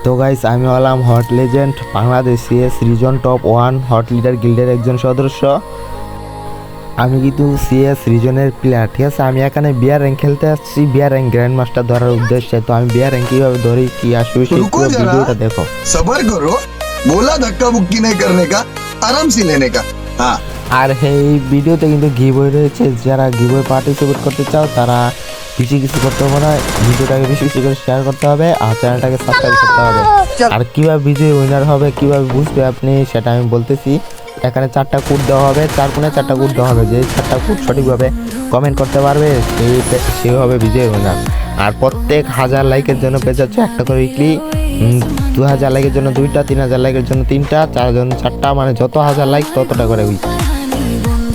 তো গাইস, আমি হলাম hot legend Bangladesh CS reason top 1 hot leader গিল্ডের একজন সদস্য। আমি কিন্তু সিএস রিজনের প্লেয়ার, ঠিক আছে। আমি এখানে বিয়ার র্যাঙ্ক খেলতে আসছি, বিয়ার র্যাঙ্ক গ্র্যান্ড মাস্টার ধরার উদ্দেশ্যে। তো আমি বিয়ার র্যাঙ্ক কিভাবে ধরি, কি আসবে সেই ভিডিওটা দেখো। সবার করো, बोला धक्का मुक्की नहीं करने का, आराम से लेने का। हाँ, আর এই ভিডিওতে কিন্তু গিভওয়ে রয়েছে, যারা গিভওয়ে পার্টিসিপেট করতে চাও তারা বেশি কিছু করতে হবে না, ভিডিওটাকে বেশি বেশি করে শেয়ার করতে হবে আর চ্যানেলটাকে সাবস্ক্রাইব করতে হবে। আর কীভাবে বিজয়ী উইনার হবে, কীভাবে বুঝবে আপনি, সেটা আমি বলতেছি। এখানে 4টা কোড দেওয়া হবে, 4 কোণে 4টা কোড দেওয়া হবে। যে 4টা কোড সঠিকভাবে কমেন্ট করতে পারবে সেই হবে বিজয়ী উইনার। আর প্রত্যেক 1000 লাইকের জন্য পেয়ে যাচ্ছে একটা করে উইকলি, 2000 লাইকের জন্য 2টা, 3000 লাইকের জন্য 3টা, 4 জন 4টা, মানে যত 1000 লাইক ততটা করে উইকলি।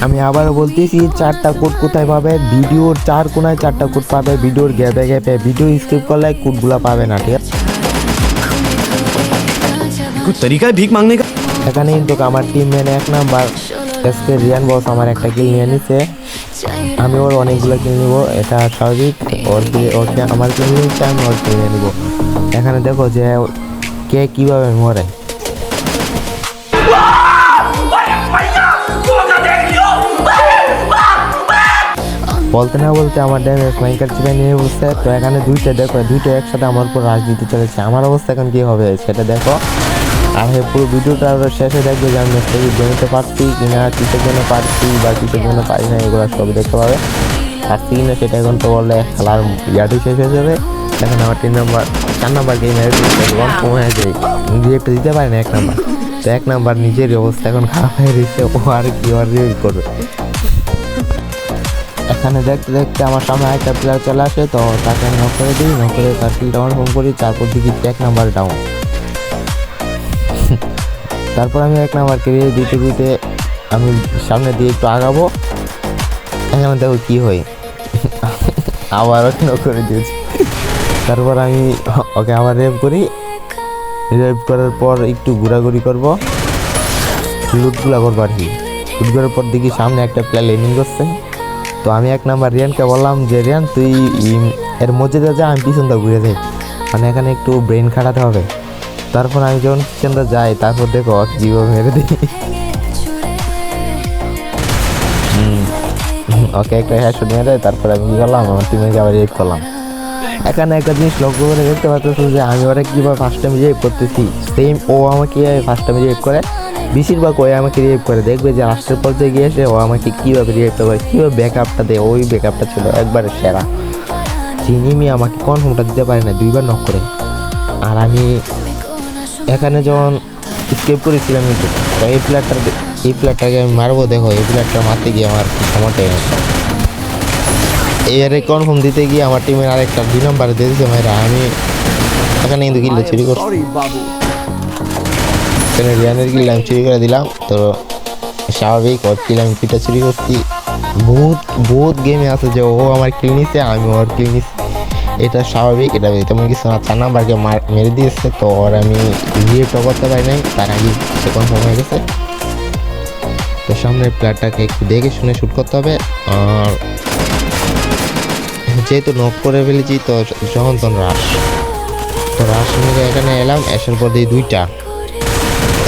আমি আবারও বলতেছি, 4টা কোড কোথায় পাবে? ভিডিওর 4 কোণায় 4টা কোড পাবে, ভিডিওর গ্যাপে গ্যাপে। ভিডিও স্কিপ করলে কোডগুলো পাবে না, ঠিক আছে। कुछ तरीका है भीख मांगने का? এখানে কিন্তু আমার টিম মেনে 1 নাম্বার এসকে রিয়ান বস আমার একটা কিল নিয়ে নিছে। আমি ওর অনেকগুলো কিল নিব, এটা স্বাভাবিক। ওকে আমার কিল নিচ্ছে, আমি ওর কিল নিয়ে নিব। এখানে দেখো যে কে কীভাবে মরে। বলতে না বলতে আমার ড্যামেজ মাইকার চিপে নিয়ে বসছে। তো এখানে 2টা দেখো, 2টা একসাথে আমার উপর রাজনীতি চলেছে। আমার অবস্থা এখন কী হবে সেটা দেখো। আর পুরো ভিডিওটা শেষে দেখবে যে আমি ম্যাচটা জমিতে পারছি কিনা, কিসের জন্য পারছি বা কিসের জন্য পারি না, এগুলো সবই দেখতে পাবে। পারছি কিনা সেটা এখন তো বললে খেলার ইয়াটি শেষ হয়ে যাবে। এখন আমার 4 নাম্বার গেম কম হয়ে যায়, রিয়েক্ট দিতে পারে না 1 নাম্বার। তো 1 নাম্বার নিজেরই অবস্থা এখন খারাপ হয়ে গেছে, ও আর কি আর রিয়েক্ট করবে। এখানে দেখতে দেখতে আমার সামনে একটা প্লেয়ার চলে আসে, তো তাকে নক করে দিই, নক করে তার কিল ডাউন ফোন করি। তারপর দেখি 1 নাম্বার ডাউন। তারপর আমি 1 নাম্বার কেরিয়ে দিতে দিতে আমি সামনে দিয়ে একটু আগাবো। এখানে দেখো কী হয়, আবারও নক করে দিয়েছি। তারপর আমি ওকে আবার রেভ করি, রেভ করার পর একটু ঘোরাঘুরি করবো, লুটগুলা করবো আর কি। লুট করার পর দেখি সামনে একটা প্লেয়ার লেনিং করছে। তো আমি 1 নাম্বার রিয়ানকে বললাম যে রিয়ান তুই এর মধ্যে যা, আমি পিছনটা ঘুরে যাই, মানে এখানে একটু ব্রেন খাটাতে হবে। তারপর আমি যখন পিছনটা যাই, তারপর দেখো কীভাবে মেরে দিই। ওকে একটা হেডশট মেরে তারপর আমি কী করলাম, আমার টিমকে আবার রেড করলাম। এখানে একটা জিনিস লক্ষ্য করে দেখতে পাচ্ছি যে আমি ওরা কীভাবে ফার্স্ট টাইম রিয়েভ করতেছি, সেম ও আমাকে ফার্স্ট টাইম রিয়েভ করে। বেশিরভাগ ওই আমাকে রিয়েভ করে, দেখবে যে লাস্টের পর্যায়ে গিয়েছে ও আমাকে কীভাবে রিয়েভ করে, কীভাবে ব্যাকআপটা দেয়। ওই ব্যাকআপটা ছিল একবারে সেরা। চিনিমি আমাকে কনফার্মটা দিতে পারে না, 2বার নক করে। আর আমি এখানে যখন স্কেপ করেছিলাম তো এই প্লেয়ারটাকে আমি মারবো, দেখো এই প্লেয়ারটা মারতে গিয়ে আমার সময়টা এবারে কনফার্ম দিতে গিয়ে আমার টিমের আরেকটা 2 নাম্বারে দিয়ে দিচ্ছে মায়েরা। আমি এখানে কিন্তু কিলটা চুরি করছি, এখানে রিয়ানের কিল আমি চুরি করে দিলাম। তো স্বাভাবিক ওর কিল আমি পিটা চুরি করছি। বহুত গেমে আছে যে ও আমার কিল নিচ্ছে, আমি ওর কিল নিচ্ছি, এটা স্বাভাবিক, এটা তেমন কিছু না। 4 নাম্বারকে মেরে দিয়েছে, তো ওর আমি রিয়েক্টও করতে পারি নাই, তার আগে সে কনফার্ম হয়ে গেছে। তো সামনের প্লেয়ারটাকে একটু দেখে শুনে শ্যুট করতে হবে। আর যেহেতু নক করে ফেলেছি তো যখন তখন রাশ নিয়ে এখানে এলাম। আসার পর দিয়ে 2টা,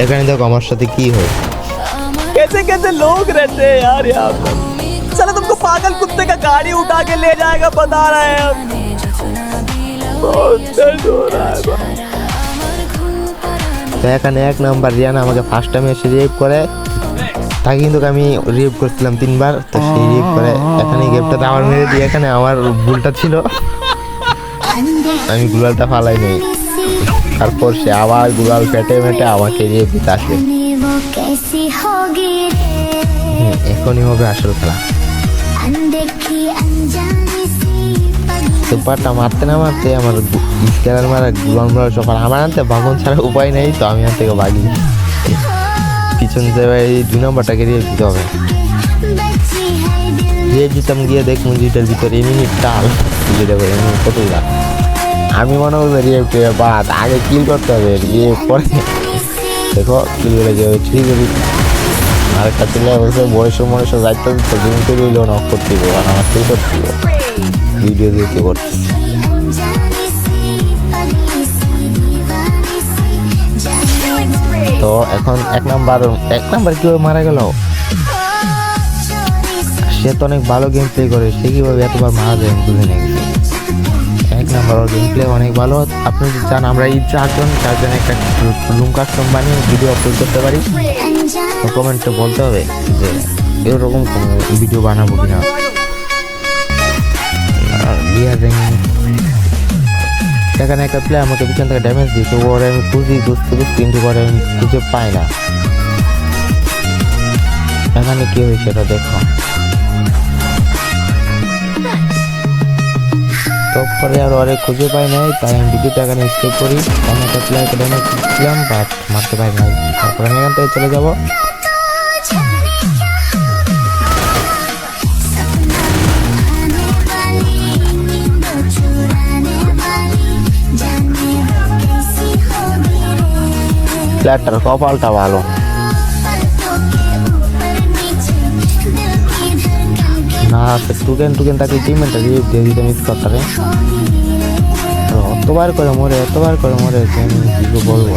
এখানে দেখো আমার সাথে কি হয়। कैसे कैसे लोग रहते हैं यार यहाँ पर। साला तुमको पागल कुत्ते का गाड़ी उठा के ले जाएगा, बता रहे हैं हम। बहुत दर्द हो रहा है भाई। তো এখানে 1 নাম্বার রিয়ান আমাকে ফার্স্ট টাইম এসে রিয়েভ করে, তাকে কিন্তু আমি রিয়েভ করছিলাম 3বার। তো সেই রিয়েভ করে এখানে গেমটাতে আমার মেরে দিয়ে, এখানে আমার ভুলটা ছিল, আমি গুলালটা ফালাই নেই। তারপর সে আবার গুলাল পেটে মেটে আমাকে রিয়েভ দিতে আসে। এখনই হবে আসল খেলা। সুপারটা মারতে না মারতে আমার স্ক্যানার মারা গুলাল মারা সফর আমার আনতে বাগন ছাড়া উপায় নেই। তো আমি থেকে বাগি পিছন যাবে, এই 2 নাম্বারটাকে রিয়েভ দিতে হবে। রিয়েভ দিতাম গিয়ে দেখুন যেটার ভিতরে এমনি টাল দেখো এমনি কতগুলা। আমি মনে করবো রিয়েভ বাদ আগে কিল করতে হবে, রিয়েভ করে দেখো কিলগুলো যে ঠিক করি। আরেকটা ছেলে বলছে বয়স যাইতে তো জিম করে হইলেও নক করতে হবে, কারণ আমার কিল করতে হবে, ভিডিও দিতে করতে। তো এখন এক নাম্বার কিভাবে মারা গেল? সে তো অনেক ভালো গেম প্লে করে, সে কিভাবে এতবার মারা যায় আমি বুঝে নিয়ে গেছি। এক নাম্বার ওর গেম প্লে অনেক ভালো। আপনি যদি চান আমরা এই চারজন একটা লুম কাস্টম বানিয়ে ভিডিও আপলোড করতে পারি, তো কমেন্টে বলতে হবে যে এরকম কোনো ভিডিও বানাবো কিনা। এখানে একটা প্লেয়ার আমাকে পিছন থেকে ড্যামেজ দিয়েছে, ওরে আমি খুঁজতে কিন্তু পরে আমি খুঁজে পাই না। এখানে কি হয়েছে এটা দেখো। তো পরে আর ওরে খুঁজে পাই নাই, তাই আমি ভিডিওটা এখানে স্কিপ করি। আমি একটা প্লেয়ারকে ড্যামেজ দিলাম বাট মারতে পারি নাই। তারপরে আমি এখান থেকে চলে যাবো। প্লেয়ারটার কপালটা ভালো। না টুকেন তাকে টিমমেন্টটা দিয়ে দিতে মিস করতে পারে। এতবার করে মরে আমি কি বলবো।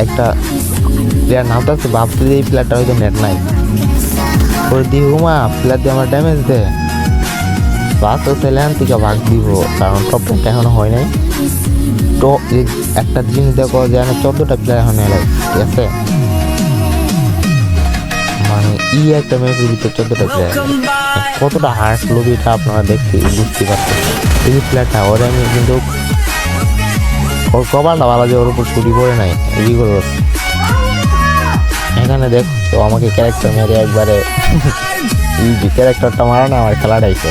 একটা প্লেয়ার নামটা হচ্ছে ভাবতে যে এই প্লেয়ারটা হয়তো নেট নাই, ওর দিয়ে হুমা প্লেয়ার দিয়ে আমার ড্যামেজ দেয়। বাস হচ্ছে ল্যান্ড থেকে ভাগ দিব, কারণ টপ র্যাঙ্ক এখনো হয় নাই। তো একটা জিনিস দেখো যে 14টা প্লেয়ার এখন এলাই, ঠিক আছে? মানে একটা ম্যাচের ভিতরে 14টা প্লেয়ার, কতটা হার্ড লবিটা আপনারা দেখতে বুঝতে পারছেন। এই যে প্লেয়ারটা ওরে আমি কিন্তু ওর কপালটা ভালো যে ওর উপর ছুটি পড়ে নাই, এই করে এখানে দেখ। তো আমাকে ক্যারেক্টার মেরে একবারে ইজি ক্যারেক্টারটা মারা না আমার খেলাটাইছে,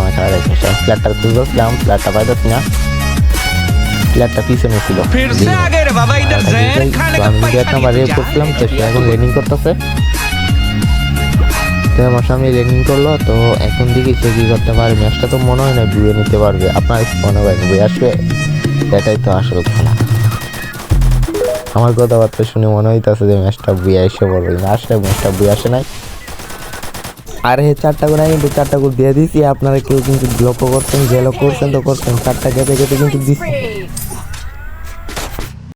আমার খেলাটাইছে। প্লেয়ারটা বুঝলাম, প্লেয়ারটা পাইতেছি না, প্লেয়ারটা পিছনে ছিল। আমি এক নাম্বার রেপ করছিলাম, তো সে এখন রেনিং করতেছে। আমার সামনে রেনিং করলো, তো এখন দেখি সে কি করতে পারে। ম্যাচটা তো মনে হয় না বুয়ে নিতে পারবে। আপনার মনে হয় বুয়ে আসবে, এটাই তো আসল খেলা। আমার কথাবার্তা শুনে মনে হইতেছে যে ম্যাচটা বুয়ে এসে পড়বে, না আসলে ম্যাচটা বুয়ে আসে নাই। আর 4টা করে কিন্তু 4টা করে দিয়ে দিয়েছি। আপনারা কেউ কিন্তু লক্ষ্য করছেন, যে লক্ষ্য করছেন তো করছেন, 4টা কেটে কিন্তু দিচ্ছি।